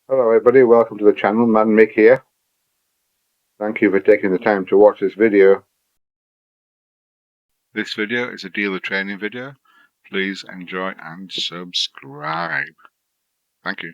Hello everybody, welcome to the channel, Man Mick here. Thank you for taking the time to watch this video. This video is a dealer training video. Please enjoy and subscribe. Thank you.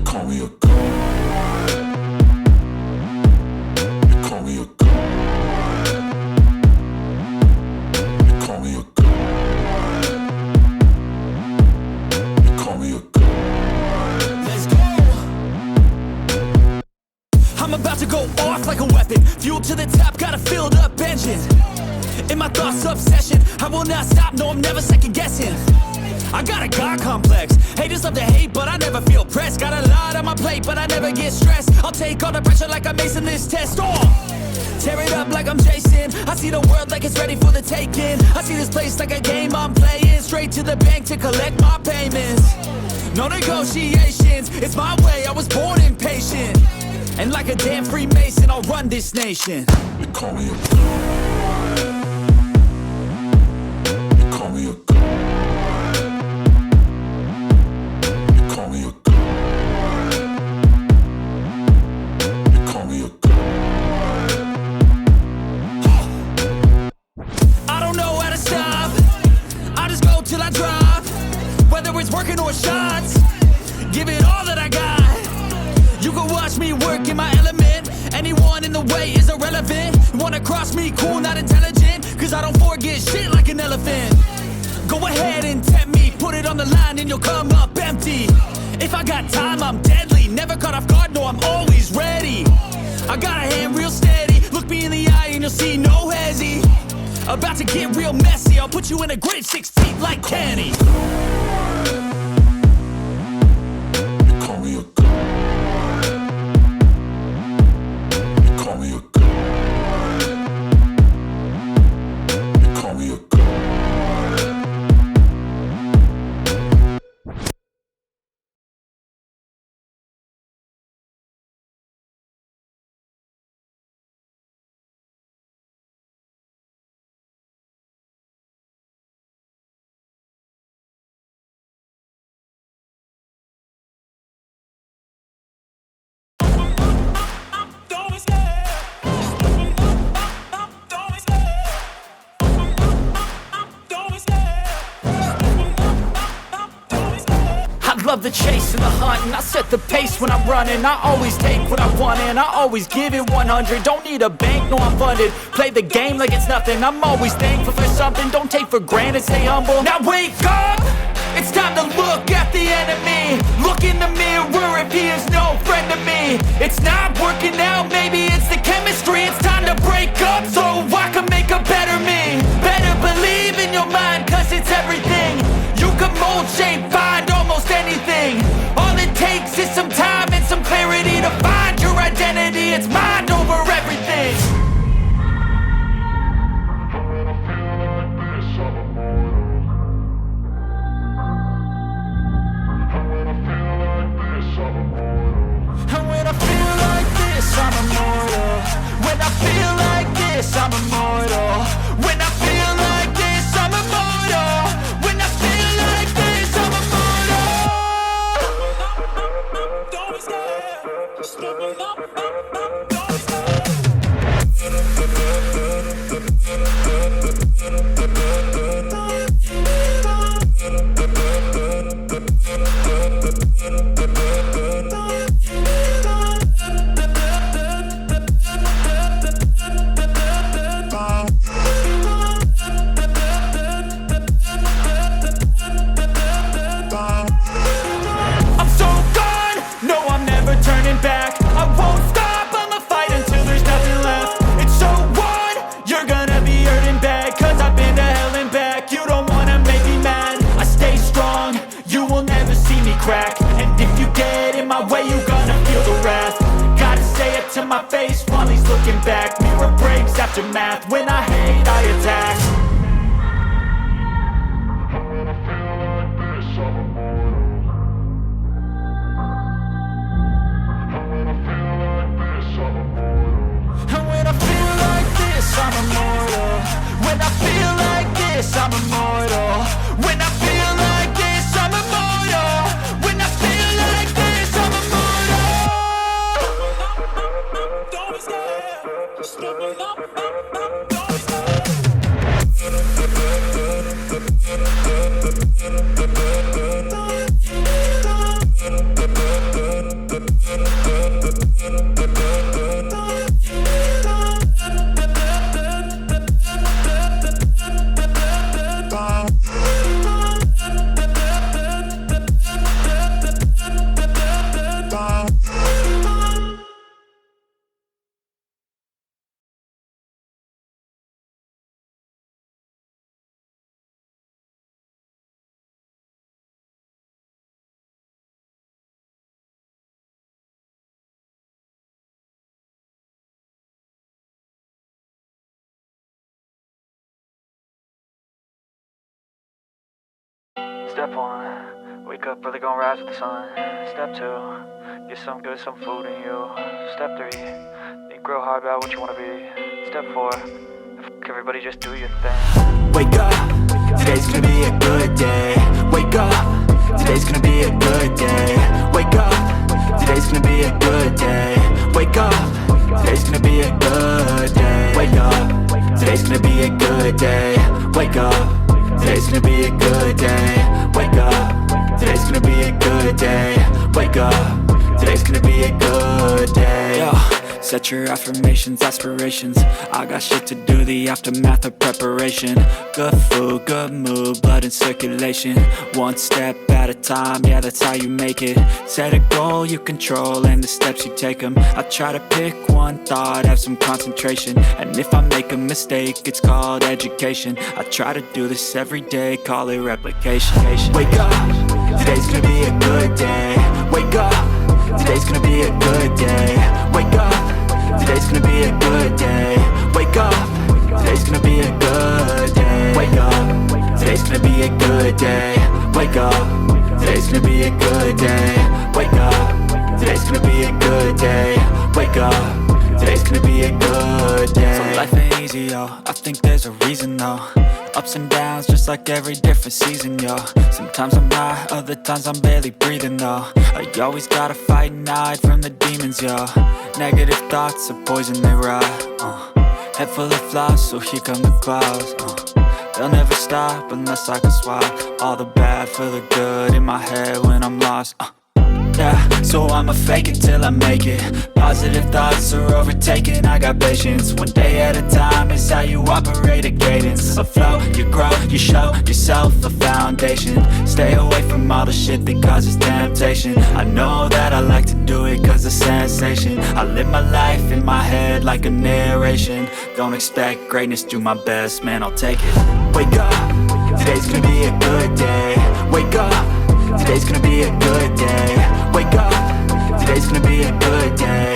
Call me a god. They call me a god. They call me a god. They call me a god. Let's go. I'm about to go off like a weapon. Fuel to the top, got a filled up engine. In my thoughts, obsession. I will not stop, no, I'm never second guessing. I got a God complex. Haters love to hate, but I never feel pressed. Got a lot on my plate, but I never get stressed. I'll take all the pressure like I'm acing this test. Tear it up like I'm Jason. I see the world like it's ready for the taking. I see this place like a game I'm playing. Straight to the bank to collect my payments. No negotiations, it's my way, I was born impatient. And like a damn Freemason, I'll run this nation. They call me a god. They call me a god. can watch me work in my element. Anyone in the way is irrelevant. You wanna cross me, cool, not intelligent, cause I don't forget shit like an elephant. Go ahead and tempt me, put it on the line and you'll come up empty. If I got time, I'm deadly, never caught off guard, no, I'm always ready. I got a hand real steady, look me in the eye and you'll see no hezzy. About to get real messy, I'll put you in a grade 6 feet like Kenny. Call me a god. You call me a god. You call me a god. Love the chase and the hunt, and I set the pace when I'm running. I always take what I want and I always give it 100. Don't need a bank, no, I'm funded. Play the game like it's nothing. I'm always thankful for something. Don't take for granted, stay humble. Now wake up! It's time to look at the enemy. Look in the mirror if he is no friend to me. It's not working out, maybe it's the chemistry. It's time to break up so I can make a better me. Better believe in your mind, cause it's everything. You can mold, shape, find almost anything. All it takes is some time and some clarity to find your identity. It's mind over everything. And when I feel like this, I'm immortal. When I feel like this, I'm immortal. When I feel like this, I'm immortal. When I feel like this, I'm immortal. Don't be scared. Just open up. Don't be scared. I'm so gone, no, I'm never turning back. I won't stop, I'ma fight until there's nothing left. It's so on, you're gonna be hurting bad, cause I've been to hell and back. You don't wanna make me mad, I stay strong, you will never see me crack. And if you get in my way, you're gonna feel the wrath. Gotta say it to my face while he's looking back. Mirror breaks after math, when I hate, I attack. And when I feel like this, I'm immortal. When I feel like this, I'm immortal. When I feel like this, I'm immortal. When I feel like this, I'm immortal. Don't be scared. Just open up. Don't be scared. Step 1, wake up early, gon' rise with the sun. Step 2, get some good, some food in you. Step 3, think real hard about what you wanna be. Step 4, fuck everybody, just do your thing. Wake up, today's gonna be a good day. Wake up, today's gonna be a good day. Wake up, today's gonna be a good day. Wake up, today's gonna be a good day. Wake up, today's gonna be a good day. Wake up. Today's gonna be a good day. Wake up. Today's gonna be a good day. Wake up. Today's gonna be a good Set your affirmations, aspirations. I got shit to do, the aftermath of preparation. Good food, good mood, blood in circulation. One step at a time, yeah, that's how you make it. Set a goal you control and the steps you take them. I try to pick one thought, have some concentration. And if I make a mistake, it's called education. I try to do this every day, call it replication. Wake up, today's gonna be a good day. Wake up, today's gonna be a good day. Wake up, today's gonna be a good day. Wake up, today's gonna be a good day. Wake up, today's gonna be a good day. Wake up, today's gonna be a good day. Wake up, today's gonna be a good day. Wake up, today's gonna be a good day. So life ain't easy, yo, I think there's a reason though. Ups and downs, just like every different season, yo. Sometimes I'm high, other times I'm barely breathing, though. I always gotta fight and hide from the demons, yo. Negative thoughts are poison, they rot. Head full of flies, so here come the clouds. They'll never stop unless I can swap all the bad for the good in my head when I'm lost. Yeah, so I'ma fake it till I make it. Positive thoughts are overtaken, I got patience. One day at a time is how you operate a cadence. A flow, you grow, you show yourself a foundation. Stay away from all the shit that causes temptation. I know that I like to do it cause it's sensation. I live my life in my head like a narration. Don't expect greatness, do my best, man, I'll take it. Wake up, today's gonna be a good day. Wake up, today's gonna be a good day. Wake up, today's gonna be a good day.